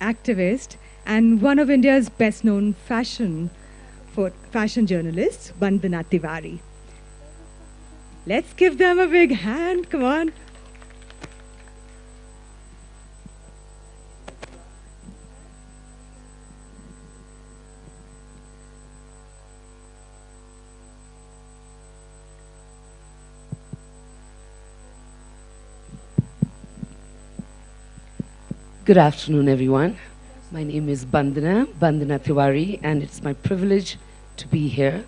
activist, and one of India's best-known fashion journalists, Bandana Tewari. Let's give them a big hand, come on. Good afternoon, everyone. My name is Bandana Tewari, and it's my privilege to be here.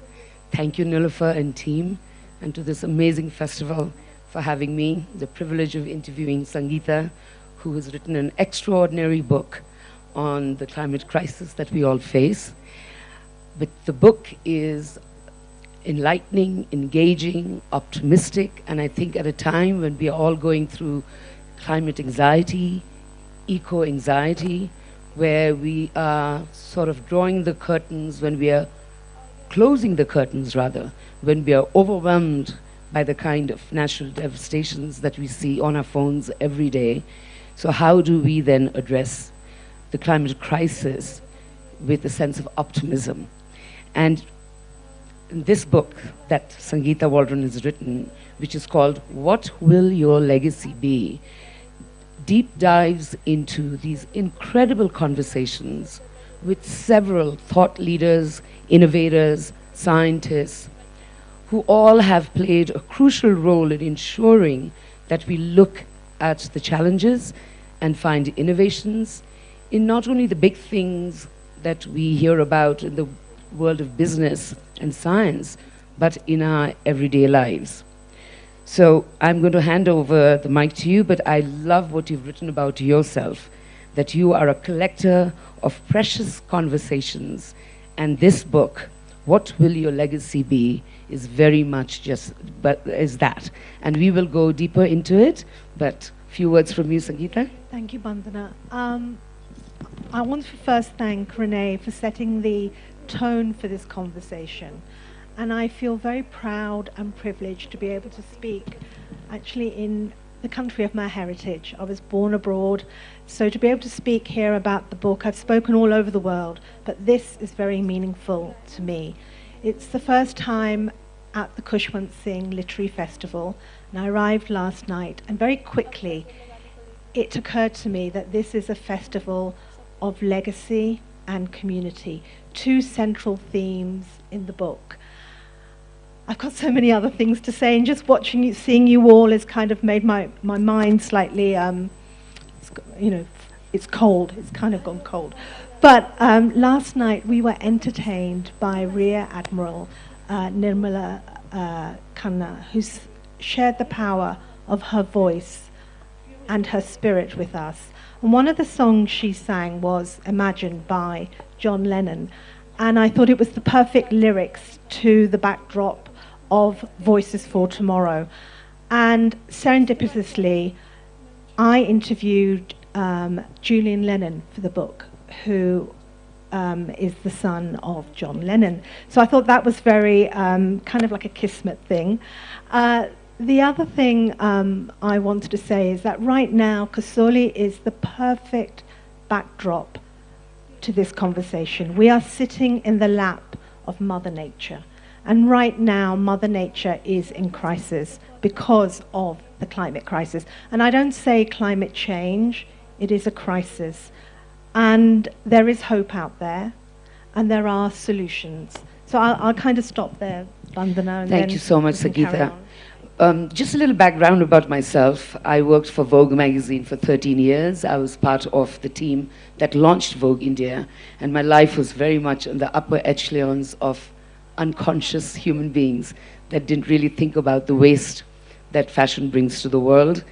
Thank you, Nilofer and team, and to this amazing festival for having me. The privilege of interviewing Sangeeta, who has written an extraordinary book on the climate crisis that we all face. But the book is enlightening, engaging, optimistic, and I think at a time when we are all going through climate anxiety, eco-anxiety, where we are sort of drawing the curtains, when we are closing the curtains rather, when we are overwhelmed by the kind of natural devastations that we see on our phones every day. So how do we then address the climate crisis with a sense of optimism? And in this book that Sangeeta Waldron has written, which is called What Will Your Legacy Be?, deep dives into these incredible conversations with several thought leaders, innovators, scientists, who all have played a crucial role in ensuring that we look at the challenges and find innovations in not only the big things that we hear about in the world of business and science, but in our everyday lives. So I'm going to hand over the mic to you, but I love what you've written about yourself, that you are a collector of precious conversations. And this book, What Will Your Legacy Be?, is very much is that. And we will go deeper into it, but a few words from you, Sangeeta. Thank you, Bandana. I want to first thank Renee for setting the tone for this conversation. And I feel very proud and privileged to be able to speak actually in the country of my heritage. I was born abroad, so to be able to speak here about the book, I've spoken all over the world, but this is very meaningful to me. It's the first time at the Khushwant Singh Literary Festival, and I arrived last night, and very quickly it occurred to me that this is a festival of legacy and community, two central themes in the book. I've got so many other things to say, and just watching you, seeing you all has kind of made my mind slightly, it's cold, it's kind of gone cold. But last night we were entertained by Rear Admiral Nirmala Khanna, who's shared the power of her voice and her spirit with us. And one of the songs she sang was Imagine by John Lennon. And I thought it was the perfect lyrics to the backdrop of Voices for Tomorrow. And serendipitously, I interviewed Julian Lennon for the book, who is the son of John Lennon. So I thought that was very kind of like a kismet thing. The other thing I wanted to say is that right now, Kasoli is the perfect backdrop to this conversation. We are sitting in the lap of Mother Nature. And right now, Mother Nature is in crisis because of the climate crisis. And I don't say climate change, it is a crisis. And there is hope out there, and there are solutions. So I'll kind of stop there, Bandana. Thank you so much, Sangeeta. Just a little background about myself. I worked for Vogue magazine for 13 years. I was part of the team that launched Vogue India, and my life was very much in the upper echelons of unconscious human beings that didn't really think about the waste that fashion brings to the world.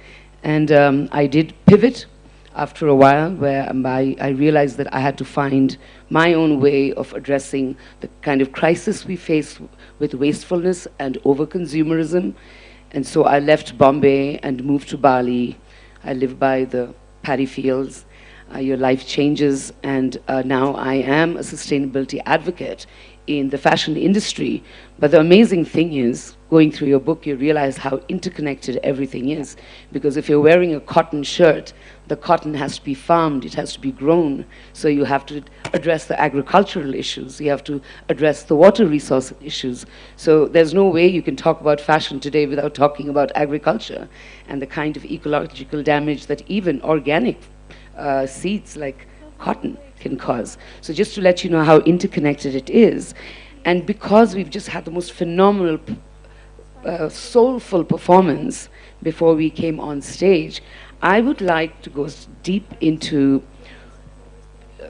And I did pivot after a while, where I realized that I had to find my own way of addressing the kind of crisis we face with wastefulness and over-consumerism. And so I left Bombay and moved to Bali. I live by the paddy fields. Your life changes, and now I am a sustainability advocate in the fashion industry. But the amazing thing is, going through your book, you realize how interconnected everything is. Because if you're wearing a cotton shirt, the cotton has to be farmed, it has to be grown. So you have to address the agricultural issues, you have to address the water resource issues. So there's no way you can talk about fashion today without talking about agriculture and the kind of ecological damage that even organic seeds like cotton can cause. So just to let you know how interconnected it is, and because we've just had the most phenomenal, soulful performance before we came on stage, I would like to go deep into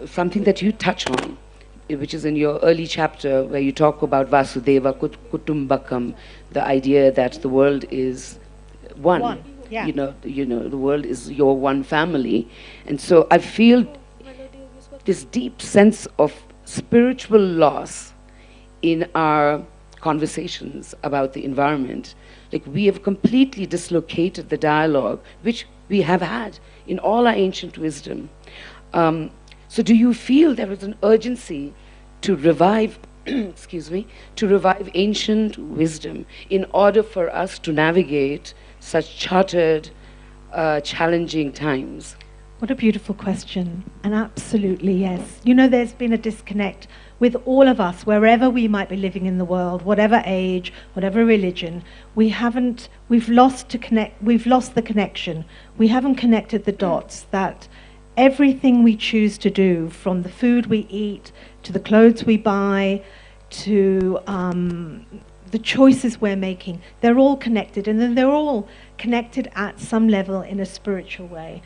something that you touch on, which is in your early chapter where you talk about Vasudeva Kutumbakam, the idea that the world is one. Yeah. You know, the world is your one family. And so I feel this deep sense of spiritual loss in our conversations about the environment. Like, we have completely dislocated the dialogue which we have had in all our ancient wisdom. So do you feel there is an urgency to revive excuse me, to revive ancient wisdom in order for us to navigate such chartered, challenging times? What a beautiful question. And absolutely, yes. You know, there's been a disconnect with all of us, wherever we might be living in the world, whatever age, whatever religion. We've lost the connection. We haven't connected the dots that everything we choose to do, from the food we eat, to the clothes we buy, to the choices we're making, they're all connected, and then they're all connected at some level in a spiritual way.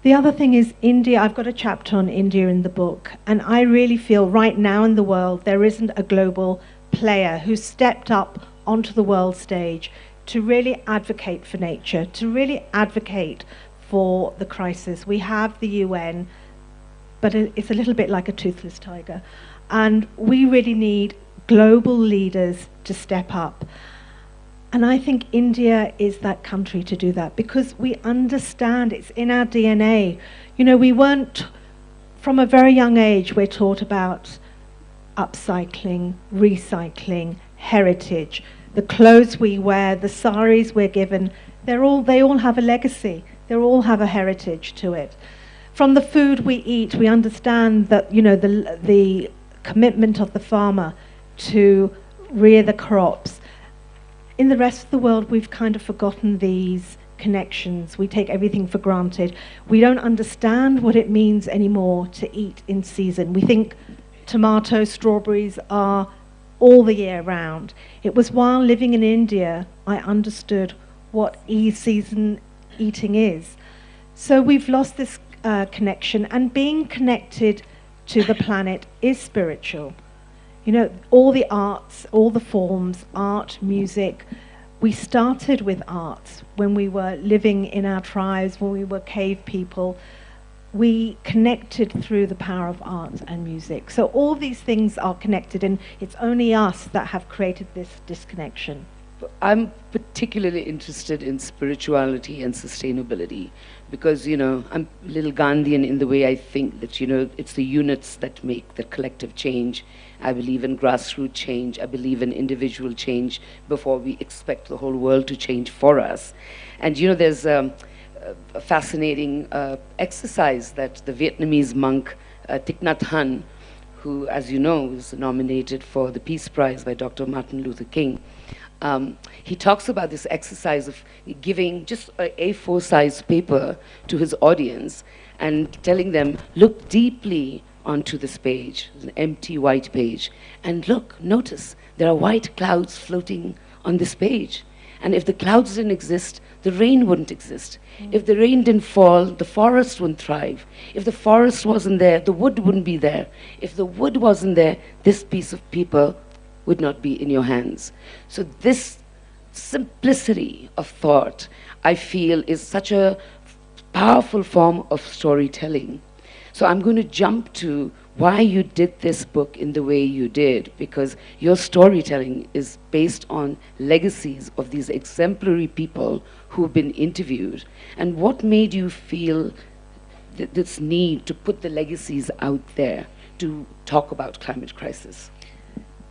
The other thing is India. I've got a chapter on India in the book, and I really feel right now in the world there isn't a global player who's stepped up onto the world stage to really advocate for nature, to really advocate for the crisis. We have the UN, but it's a little bit like a toothless tiger, and we really need global leaders to step up. And I think India is that country to do that, because we understand, it's in our DNA. You know, we weren't, from a very young age, we're taught about upcycling, recycling, heritage. The clothes we wear, the saris we're given, they all have a legacy. They all have a heritage to it. From the food we eat, we understand that, you know, the commitment of the farmer to rear the crops. In the rest of the world, we've kind of forgotten these connections. We take everything for granted. We don't understand what it means anymore to eat in season. We think tomatoes, strawberries are all the year round. It was while living in India I understood what season eating is. So we've lost this connection, and being connected to the planet is spiritual. You know, all the arts, all the forms, art, music. We started with arts when we were living in our tribes, when we were cave people. We connected through the power of art and music. So all these things are connected, and it's only us that have created this disconnection. I'm particularly interested in spirituality and sustainability because, you know, I'm a little Gandhian in the way I think that, you know, it's the units that make the collective change. I believe in grassroots change. I believe in individual change before we expect the whole world to change for us. And, you know, there's a fascinating exercise that the Vietnamese monk Thich Nhat Hanh, who, as you know, was nominated for the Peace Prize by Dr. Martin Luther King, he talks about this exercise of giving just a A4 size paper to his audience and telling them, look deeply onto this page, an empty white page, and look, notice, there are white clouds floating on this page. And if the clouds didn't exist, the rain wouldn't exist. If the rain didn't fall, the forest wouldn't thrive. If the forest wasn't there, the wood wouldn't be there. If the wood wasn't there, this piece of paper would not be in your hands. So this simplicity of thought, I feel, is such a powerful form of storytelling. So I'm going to jump to why you did this book in the way you did, because your storytelling is based on legacies of these exemplary people who've been interviewed. And what made you feel this need to put the legacies out there to talk about climate crisis?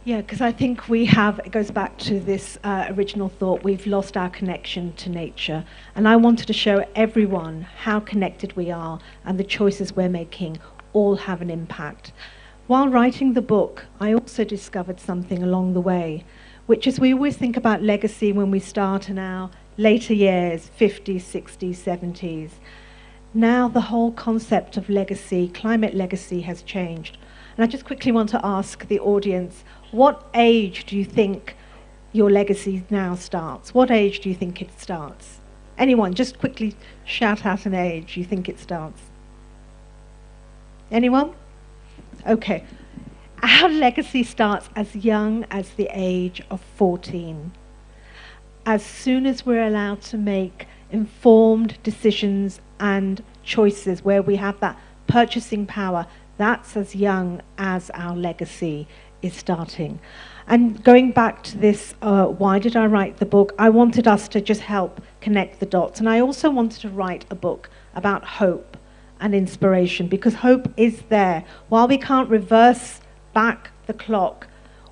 Yeah, because I think it goes back to this original thought, we've lost our connection to nature. And I wanted to show everyone how connected we are, and the choices we're making all have an impact. While writing the book, I also discovered something along the way, which is we always think about legacy when we start in our later years, 50s, 60s, 70s. Now the whole concept of legacy, climate legacy, has changed. And I just quickly want to ask the audience, what age do you think your legacy now starts? What age do you think it starts? Anyone, just quickly shout out an age you think it starts. Anyone? Okay. Our legacy starts as young as the age of 14. As soon as we're allowed to make informed decisions and choices where we have that purchasing power, that's as young as our legacy is starting. And going back to this, why did I write the book? I wanted us to just help connect the dots. And I also wanted to write a book about hope and inspiration, because hope is there. While we can't reverse back the clock,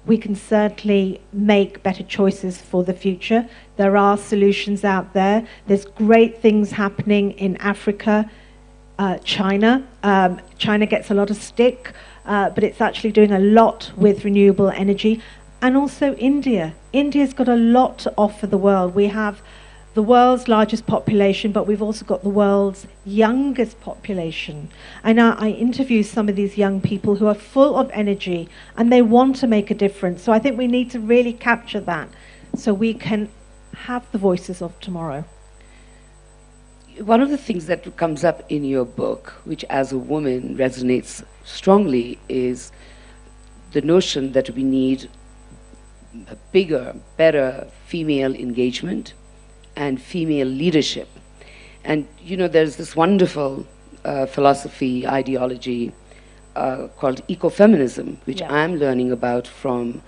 we can certainly make better choices for the future. There are solutions out there. There's great things happening in Africa, China. China gets a lot of stick, but it's actually doing a lot with renewable energy. And also India. India's got a lot to offer the world. We have the world's largest population, but we've also got the world's youngest population. And I interview some of these young people who are full of energy and they want to make a difference. So I think we need to really capture that so we can have the voices of tomorrow. One of the things that comes up in your book, which as a woman resonates strongly, is the notion that we need a bigger, better female engagement and female leadership. And there's this wonderful philosophy, ideology called ecofeminism, which I'm learning about from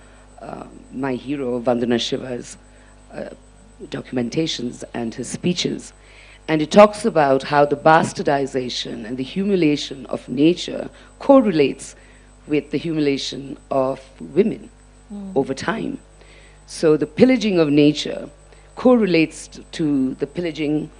my hero, Vandana Shiva's documentations and his speeches. And it talks about how the bastardization and the humiliation of nature correlates with the humiliation of women over time. So the pillaging of nature correlates to the pillaging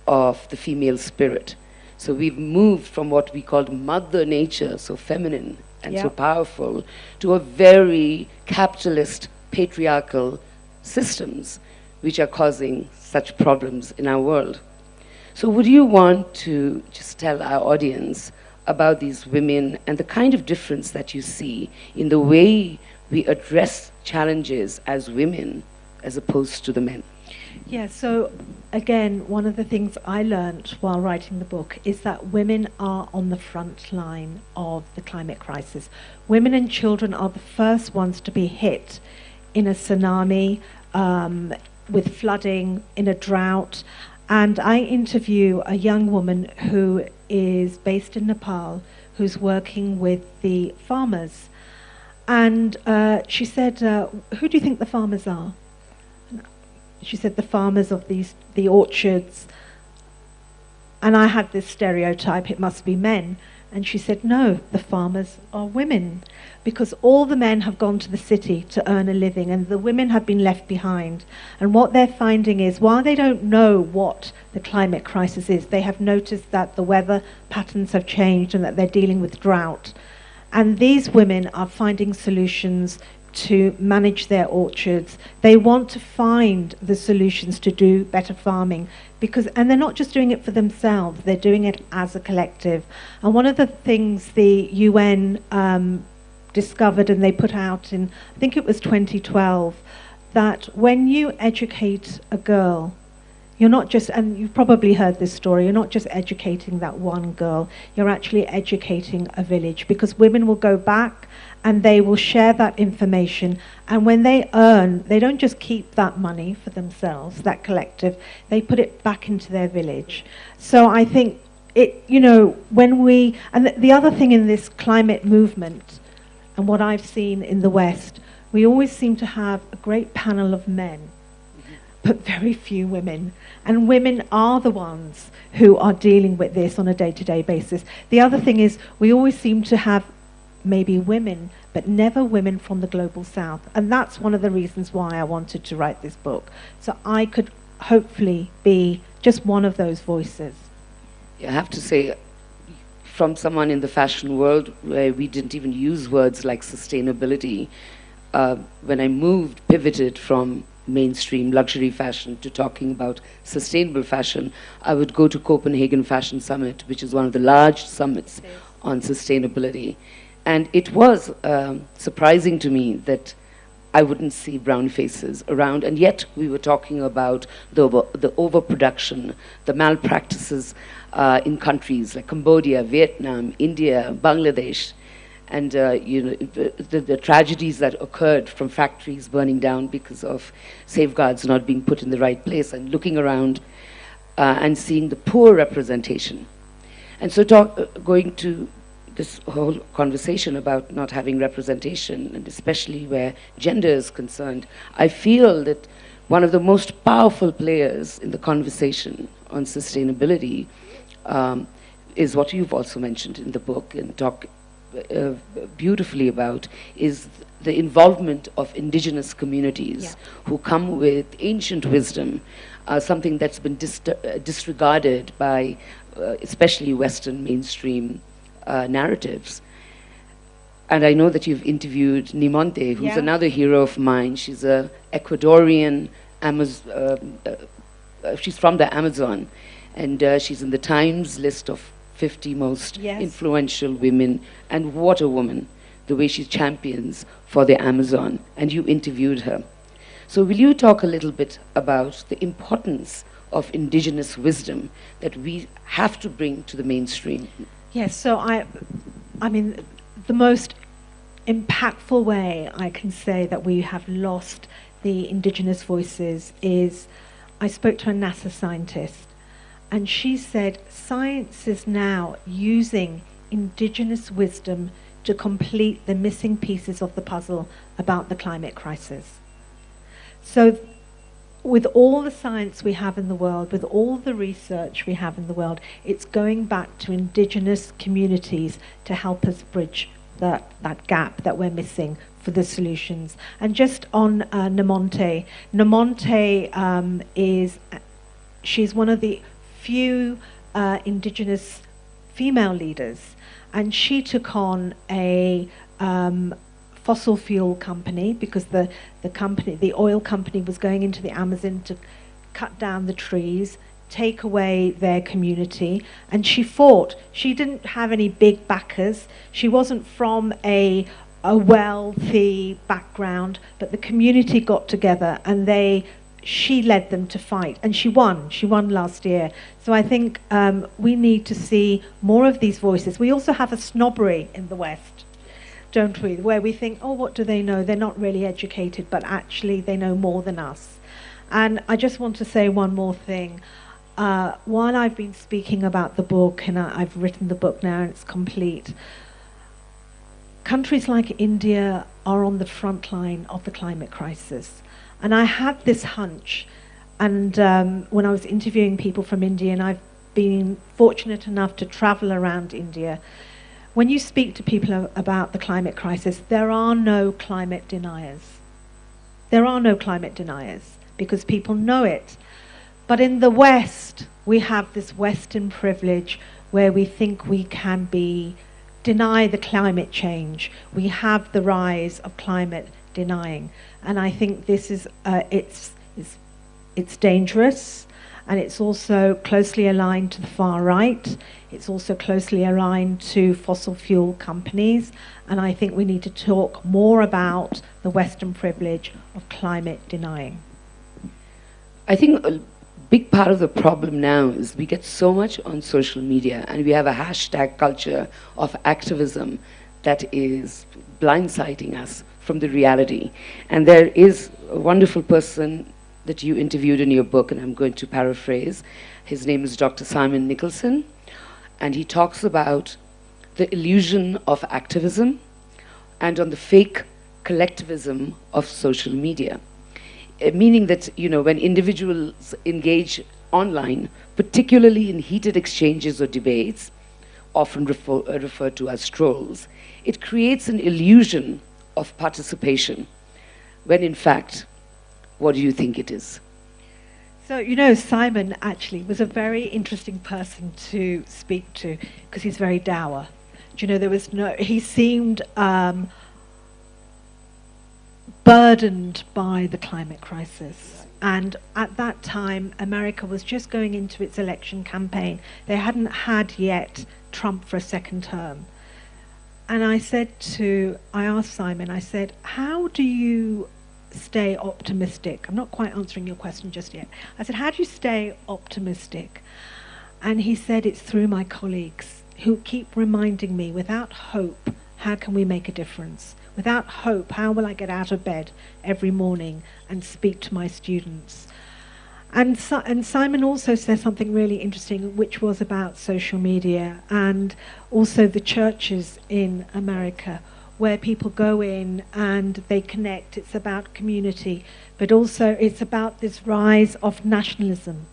of the female spirit. So we've moved from what we called Mother Nature, so feminine and so powerful, to a very capitalist, patriarchal systems which are causing such problems in our world. So would you want to just tell our audience about these women and the kind of difference that you see in the way we address challenges as women as opposed to the men? Yeah, so again, one of the things I learned while writing the book is that women are on the front line of the climate crisis. Women and children are the first ones to be hit in a tsunami, with flooding, in a drought. And I interview a young woman who is based in Nepal, who's working with the farmers. And she said, who do you think the farmers are? She said, the farmers of the orchards. And I had this stereotype, it must be men. And she said, no, the farmers are women, because all the men have gone to the city to earn a living and the women have been left behind. And what they're finding is, while they don't know what the climate crisis is, they have noticed that the weather patterns have changed and that they're dealing with drought. And these women are finding solutions to manage their orchards. They want to find the solutions to do better farming, and they're not just doing it for themselves, they're doing it as a collective. And one of the things the UN discovered, and they put out in, I think it was 2012, that when you educate a girl, you're not just, and you've probably heard this story, you're not just educating that one girl, you're actually educating a village, because women will go back and they will share that information. And when they earn, they don't just keep that money for themselves, that collective, they put it back into their village. So I think when we, and the other thing in this climate movement, and what I've seen in the West, we always seem to have a great panel of men, but very few women. And women are the ones who are dealing with this on a day-to-day basis. The other thing is, we always seem to have maybe women, but never women from the global south. And that's one of the reasons why I wanted to write this book. So I could hopefully be just one of those voices. I have to say, from someone in the fashion world where we didn't even use words like sustainability, when I pivoted from mainstream luxury fashion to talking about sustainable fashion, I would go to Copenhagen Fashion Summit, which is one of the large summits on sustainability. And it was surprising to me that I wouldn't see brown faces around, and yet we were talking about the overproduction, the malpractices in countries like Cambodia, Vietnam, India, Bangladesh, and the tragedies that occurred from factories burning down because of safeguards not being put in the right place, and looking around and seeing the poor representation. And so going to this whole conversation about not having representation, and especially where gender is concerned, I feel that one of the most powerful players in the conversation on sustainability is what you've also mentioned in the book and talk beautifully about, is the involvement of indigenous communities who come with ancient wisdom, something that's been disregarded by especially Western mainstream narratives. And I know that you've interviewed Nimonte, who's another hero of mine. She's a Ecuadorian she's from the Amazon, and she's in the Times list of 50 most influential women. And what a woman, the way she champions for the Amazon. And you interviewed her. So will you talk a little bit about the importance of indigenous wisdom that we have to bring to the mainstream? Yes, so I mean, the most impactful way I can say that we have lost the indigenous voices is, I spoke to a NASA scientist, and she said science is now using indigenous wisdom to complete the missing pieces of the puzzle about the climate crisis. So with all the science we have in the world, with all the research we have in the world, it's going back to indigenous communities to help us bridge that gap that we're missing for the solutions. And just on Nimonte she's one of the few indigenous female leaders, and she took on a fossil fuel company because the oil company was going into the Amazon to cut down the trees, take away their community, and she fought. She didn't have any big backers. She wasn't from a wealthy background, but the community got together and she led them to fight, and she won. She won last year. So I think we need to see more of these voices. We also have a snobbery in the West, don't we, where we think, oh, what do they know? They're not really educated, but actually they know more than us. And I just want to say one more thing. While I've been speaking about the book, and I've written the book now and it's complete, countries like India are on the front line of the climate crisis. And I had this hunch, and when I was interviewing people from India, and I've been fortunate enough to travel around India, when you speak to people about the climate crisis, there are no climate deniers. There are no climate deniers because people know it. But in the West, we have this Western privilege where we think we can deny the climate change. We have the rise of climate denying. And I think this is, it's dangerous, and it's also closely aligned to the far right. It's also closely aligned to fossil fuel companies. And I think we need to talk more about the Western privilege of climate denying. I think a big part of the problem now is we get so much on social media, and we have a hashtag culture of activism that is blindsiding us from the reality. And there is a wonderful person that you interviewed in your book, and I'm going to paraphrase. His name is Dr. Simon Nicholson, and he talks about the illusion of activism and on the fake collectivism of social media. Meaning that, when individuals engage online, particularly in heated exchanges or debates, often referred to as strolls, it creates an illusion of participation, when in fact, what do you think it is? So, you know, Simon actually was a very interesting person to speak to because he's very dour. Do you know, he seemed burdened by the climate crisis. And at that time, America was just going into its election campaign. They hadn't had yet Trump for a second term. And I asked Simon, I said, how do you stay optimistic? I'm not quite answering your question just yet. I said, how do you stay optimistic? And he said, it's through my colleagues who keep reminding me, without hope, how can we make a difference? Without hope, how will I get out of bed every morning and speak to my students? And Simon also said something really interesting, which was about social media and also the churches in America, where people go in and they connect. It's about community, but also it's about this rise of nationalism,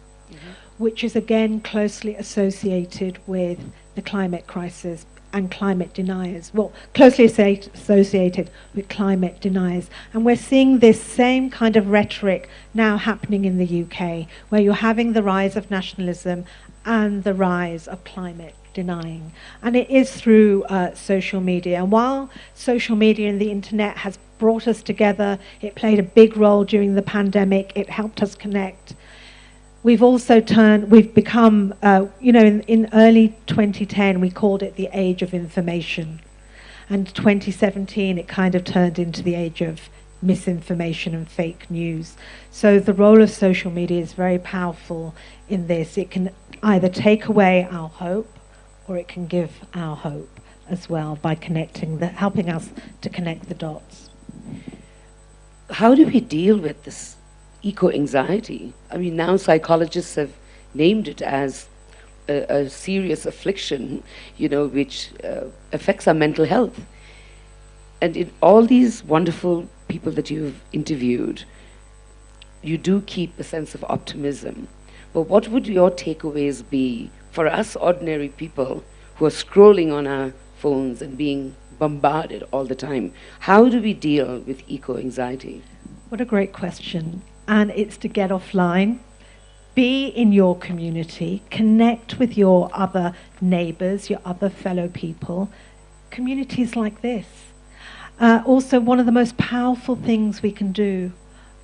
which is again closely associated with the climate crisis and climate deniers. Well, closely associated with climate deniers. And we're seeing this same kind of rhetoric now happening in the UK, where you're having the rise of nationalism and the rise of climate denying. And it is through social media. And while social media and the internet has brought us together, it played a big role during the pandemic, it helped us connect. We've become, in early 2010, we called it the age of information. And 2017, it kind of turned into the age of misinformation and fake news. So the role of social media is very powerful in this. It can either take away our hope, or it can give our hope as well by helping us to connect the dots. How do we deal with this eco-anxiety? I mean, now psychologists have named it as a serious affliction, which affects our mental health. And in all these wonderful people that you've interviewed, you do keep a sense of optimism. But what would your takeaways be for us ordinary people who are scrolling on our phones and being bombarded all the time? How do we deal with eco-anxiety? What a great question. And it's to get offline, be in your community, connect with your other neighbors, your other fellow people, communities like this. Also, one of the most powerful things we can do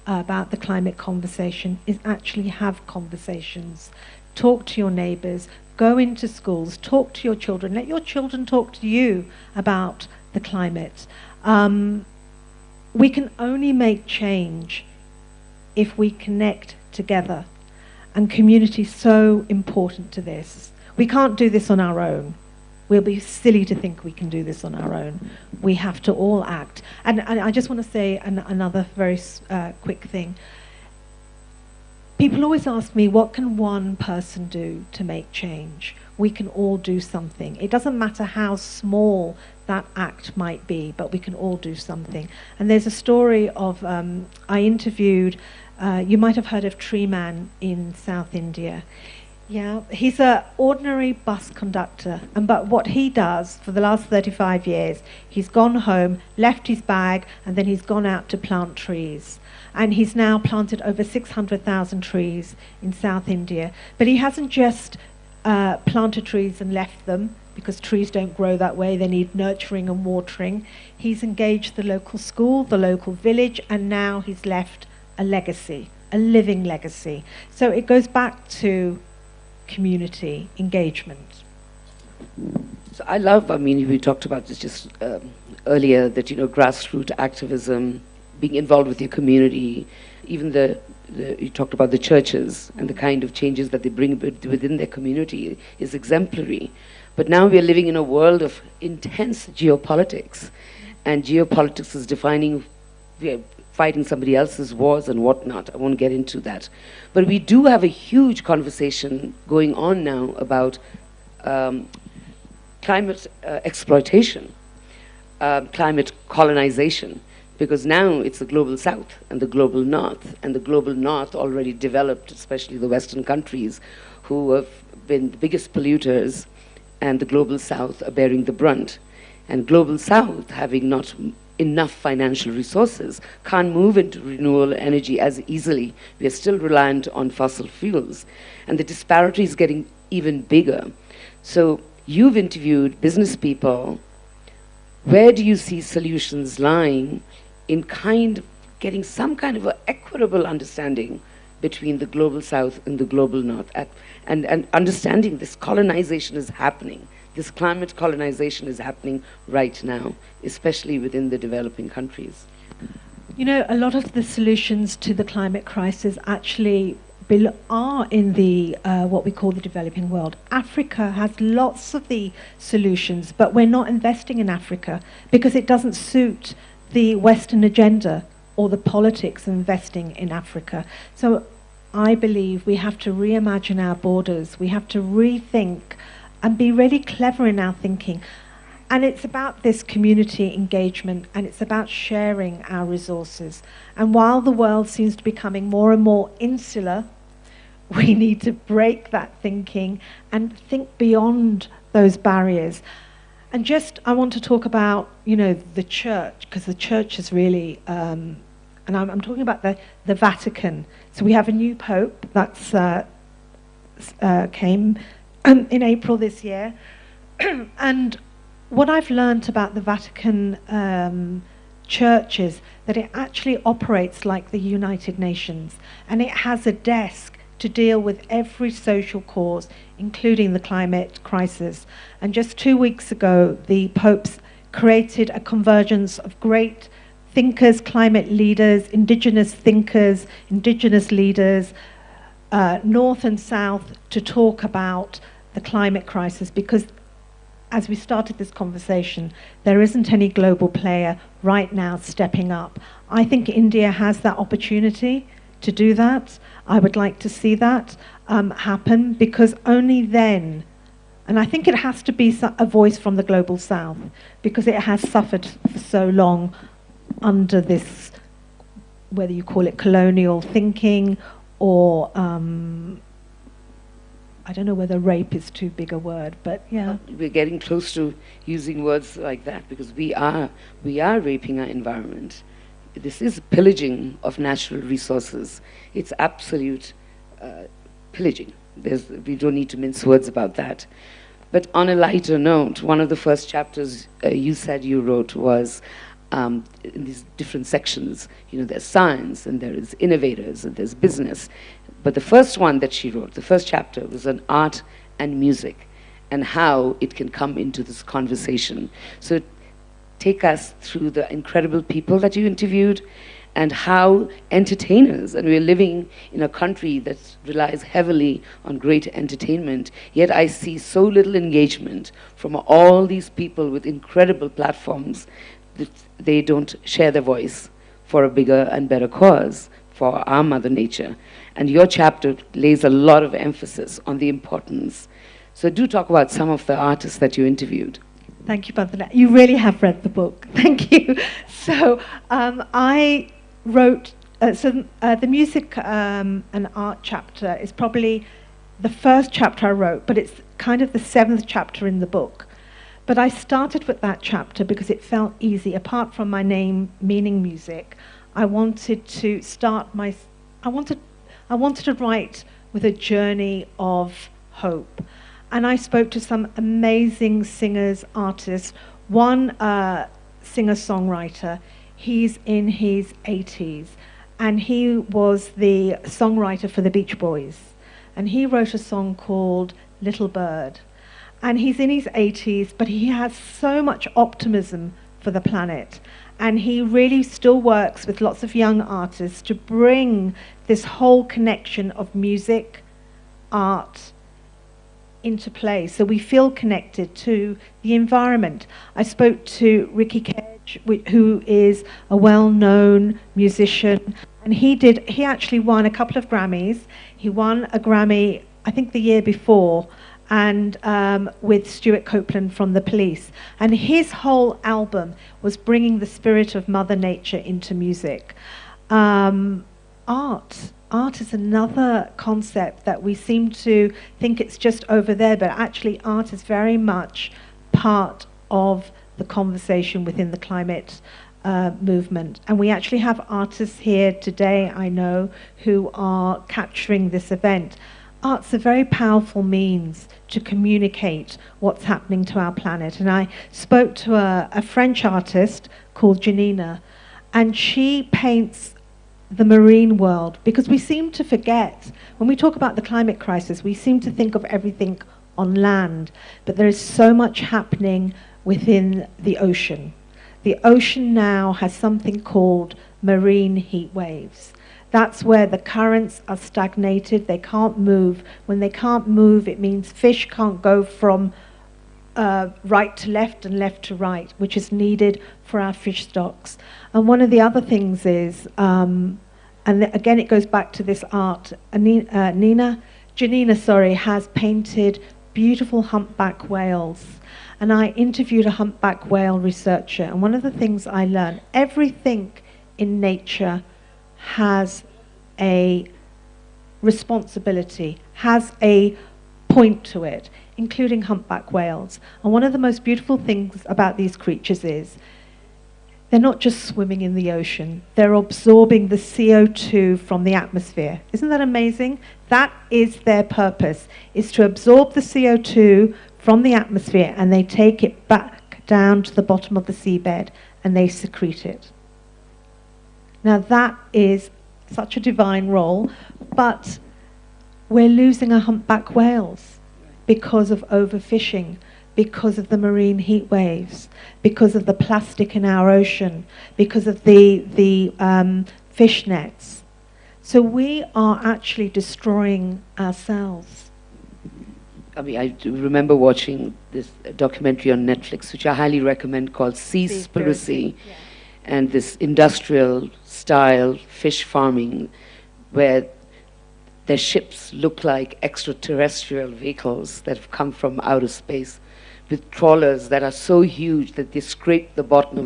about the climate conversation is actually have conversations. Talk to your neighbors, go into schools, talk to your children, let your children talk to you about the climate. We can only make change if we connect together. And community is so important to this. We can't do this on our own. We'll be silly to think we can do this on our own. We have to all act. And I just want to say another very quick thing. People always ask me, what can one person do to make change? We can all do something. It doesn't matter how small that act might be, but we can all do something. And there's a story of, I interviewed, you might have heard of Tree Man in South India. Yeah, he's an ordinary bus conductor, but what he does for the last 35 years, he's gone home, left his bag, and then he's gone out to plant trees. And he's now planted over 600,000 trees in South India. But he hasn't just planted trees and left them, because trees don't grow that way, they need nurturing and watering. He's engaged the local school, the local village, and now he's left a legacy, a living legacy. So it goes back to community engagement. So I love, we talked about this just earlier, that, grassroots activism, being involved with your community, even you talked about the churches and the kind of changes that they bring within their community is exemplary. But now we are living in a world of intense geopolitics, and geopolitics is defining, we are fighting somebody else's wars and whatnot. I won't get into that. But we do have a huge conversation going on now about climate exploitation, climate colonization, because now it's the global south and the global north, and the global north already developed, especially the Western countries, who have been the biggest polluters and the Global South are bearing the brunt. And Global South, having not enough financial resources, can't move into renewable energy as easily. We are still reliant on fossil fuels. And the disparity is getting even bigger. So you've interviewed business people. Where do you see solutions lying in getting some kind of an equitable understanding between the Global South and the Global North, and understanding this colonization is happening. This climate colonization is happening right now, especially within the developing countries. You know, a lot of the solutions to the climate crisis actually are in the what we call the developing world. Africa has lots of the solutions, but we're not investing in Africa because it doesn't suit the Western agenda or the politics of investing in Africa. So I believe we have to reimagine our borders. We have to rethink and be really clever in our thinking. And it's about this community engagement, and it's about sharing our resources. And while the world seems to be becoming more and more insular, we need to break that thinking and think beyond those barriers. And just, I want to talk about, you know, the church, because the church is really, and I'm talking about the Vatican. So we have a new pope that's came in April this year. And what I've learned about the Vatican church is that it actually operates like the United Nations, and it has a desk to deal with every social cause, including the climate crisis. And just 2 weeks ago, the popes created a convergence of great thinkers, climate leaders, indigenous thinkers, indigenous leaders, north and south, to talk about the climate crisis, because as we started this conversation, there isn't any global player right now stepping up. I think India has that opportunity to do that. I would like to see that happen, because only then, and I think it has to be a voice from the global south, because it has suffered for so long under this, whether you call it colonial thinking or I don't know whether rape is too big a word, but yeah. We're getting close to using words like that, because we are raping our environment. This is pillaging of natural resources. It's absolute pillaging. We don't need to mince words about that. But on a lighter note, one of the first chapters you said you wrote was in these different sections. You know, there's science, and there is innovators, and there's business. But the first one that she wrote, the first chapter, was on art and music and how it can come into this conversation. So take us through the incredible people that you interviewed and how entertainers, and we're living in a country that relies heavily on great entertainment, yet I see so little engagement from all these people with incredible platforms that they don't share their voice for a bigger and better cause, for our Mother Nature. And your chapter lays a lot of emphasis on the importance. So do talk about some of the artists that you interviewed. Thank you, Bandana. You really have read the book. Thank you. So I wrote, the music and art chapter is probably the first chapter I wrote, but it's kind of the 7th chapter in the book. But I started with that chapter because it felt easy. Apart from my name meaning music, I wanted to I wanted to write with a journey of hope. And I spoke to some amazing singers, artists. One singer-songwriter, he's in his 80s, and he was the songwriter for the Beach Boys. And he wrote a song called Little Bird. And he's in his 80s, but he has so much optimism for the planet. And he really still works with lots of young artists to bring this whole connection of music, art, into play, so we feel connected to the environment. I spoke to Ricky Kedge, who is a well-known musician, and he actually won a couple of Grammys. He won a Grammy, I think the year before, and with Stuart Copeland from The Police. And his whole album was bringing the spirit of Mother Nature into music. Art art is another concept that we seem to think it's just over there, but actually art is very much part of the conversation within the climate movement. And we actually have artists here today, I know, who are capturing this event. Art's a very powerful means to communicate what's happening to our planet. And I spoke to a French artist called Janina, and she paints the marine world, because we seem to forget, when we talk about the climate crisis, we seem to think of everything on land, but there is so much happening within the ocean. The ocean now has something called marine heat waves. That's where the currents are stagnated, they can't move. When they can't move, it means fish can't go from right to left and left to right, which is needed for our fish stocks. And one of the other things is, again it goes back to this art, Janina, has painted beautiful humpback whales. And I interviewed a humpback whale researcher, and one of the things I learned, everything in nature has a responsibility, has a point to it, including humpback whales. And one of the most beautiful things about these creatures is they're not just swimming in the ocean, they're absorbing the CO2 from the atmosphere. Isn't that amazing? That is their purpose, is to absorb the CO2 from the atmosphere, and they take it back down to the bottom of the seabed and they secrete it. Now that is such a divine role, but we're losing our humpback whales because of overfishing, because of the marine heat waves, because of the plastic in our ocean, because of the fish nets. So we are actually destroying ourselves. I mean, I do remember watching this documentary on Netflix, which I highly recommend, called Seaspiracy, and this industrial-style fish farming, where their ships look like extraterrestrial vehicles that have come from outer space, with trawlers that are so huge that they scrape the bottom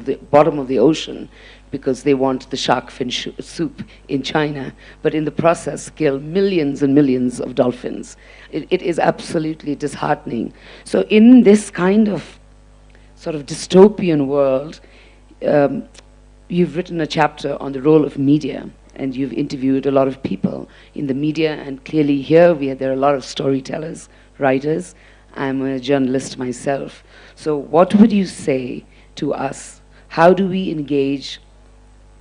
of the ocean because they want the shark fin soup in China, but in the process kill millions and millions of dolphins. It is absolutely disheartening. So in this kind of sort of dystopian world, you've written a chapter on the role of media, and you've interviewed a lot of people in the media, and clearly here there are a lot of storytellers, writers. I'm a journalist myself. So what would you say to us? How do we engage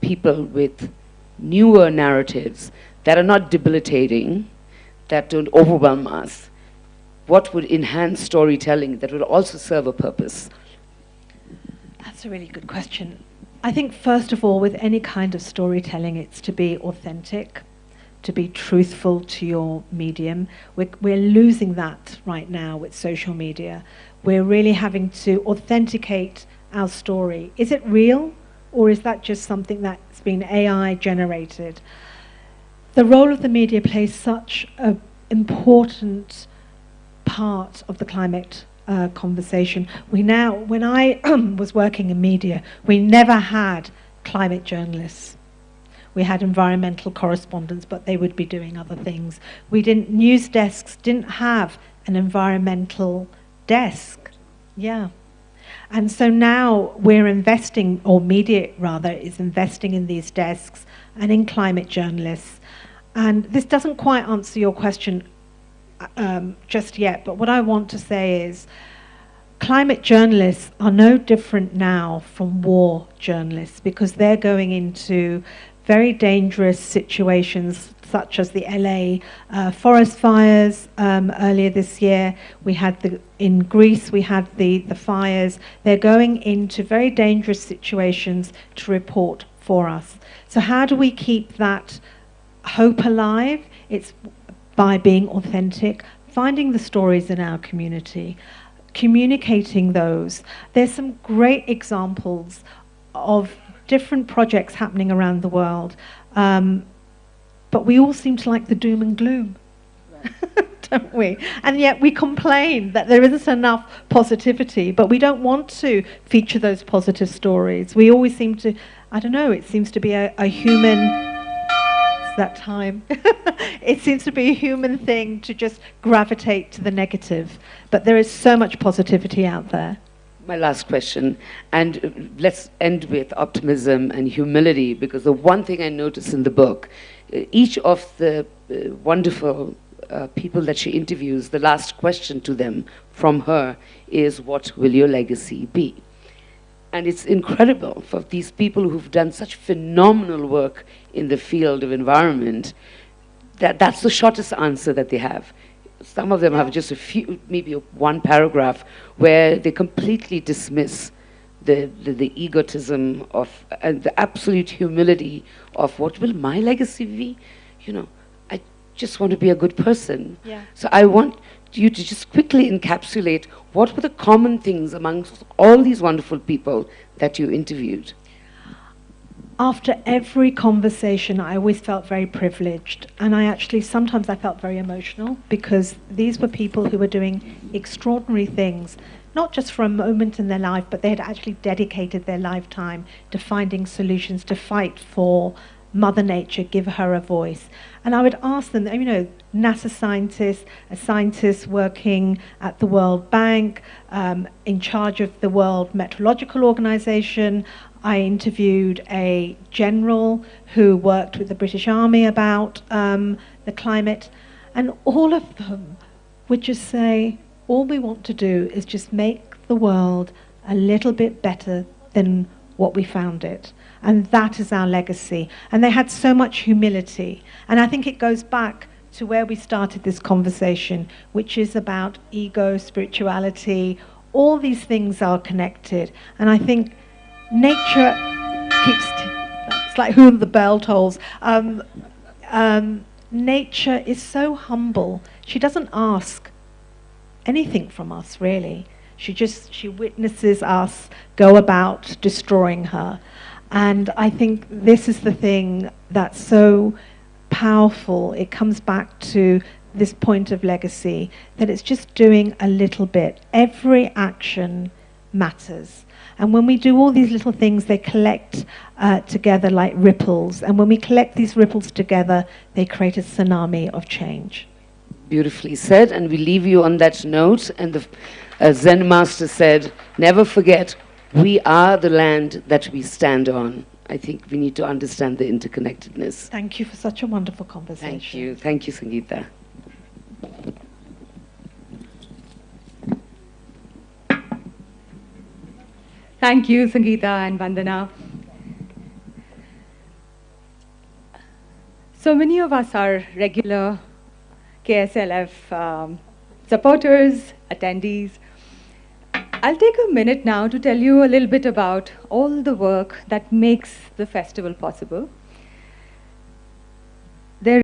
people with newer narratives that are not debilitating, that don't overwhelm us? What would enhance storytelling that would also serve a purpose? That's a really good question. I think first of all, with any kind of storytelling, it's to be authentic, to be truthful to your medium. We're losing that right now with social media. We're really having to authenticate our story. Is it real, or is that just something that's been AI generated? The role of the media plays such an important part of the climate conversation. When I was working in media, we never had climate journalists. We had environmental correspondents, but they would be doing other things. News desks didn't have an environmental desk. Yeah. And so now we're investing, or media rather, is investing in these desks and in climate journalists. And this doesn't quite answer your question just yet, but what I want to say is climate journalists are no different now from war journalists, because they're going into very dangerous situations, such as the LA forest fires earlier this year. We had in Greece, we had the fires. They're going into very dangerous situations to report for us. So how do we keep that hope alive? It's by being authentic, finding the stories in our community, communicating those. There's some great examples of different projects happening around the world, but we all seem to like the doom and gloom, right. Don't we? And yet we complain that there isn't enough positivity, but we don't want to feature those positive stories. We always seem to, I don't know, it seems to be a human that time. It seems to be a human thing to just gravitate to the negative, but there is so much positivity out there. My last question, and let's end with optimism and humility, because the one thing I notice in the book, each of the wonderful people that she interviews, the last question to them from her is, what will your legacy be? And it's incredible for these people who've done such phenomenal work in the field of environment, that's the shortest answer that they have. Some of them have just a few, maybe one paragraph, where they completely dismiss the egotism of, and the absolute humility of, what will my legacy be? You know, I just want to be a good person. Yeah. So I want you to just quickly encapsulate what were the common things amongst all these wonderful people that you interviewed. After every conversation, I always felt very privileged, and sometimes I felt very emotional, because these were people who were doing extraordinary things, not just for a moment in their life, but they had actually dedicated their lifetime to finding solutions, to fight for Mother Nature, give her a voice. And I would ask them, you know, NASA scientists, a scientist working at the World Bank, in charge of the World Meteorological Organization. I interviewed a general who worked with the British Army about the climate, and all of them would just say, all we want to do is just make the world a little bit better than what we found it. And that is our legacy. And they had so much humility. And I think it goes back to where we started this conversation, which is about ego, spirituality. All these things are connected. And I think nature keeps, it's like whom the bell tolls. Nature is so humble. She doesn't ask anything from us, really. She witnesses us go about destroying her. And I think this is the thing that's so powerful. It comes back to this point of legacy, that it's just doing a little bit. Every action matters. And when we do all these little things, they collect together like ripples. And when we collect these ripples together, they create a tsunami of change. Beautifully said, and we leave you on that note. And the Zen master said, never forget, we are the land that we stand on. I think we need to understand the interconnectedness. Thank you for such a wonderful conversation. Thank you. Thank you, Sangeeta. Thank you, Sangeeta and Bandana. So many of us are regular KSLF supporters, attendees. I'll take a minute now to tell you a little bit about all the work that makes the festival possible.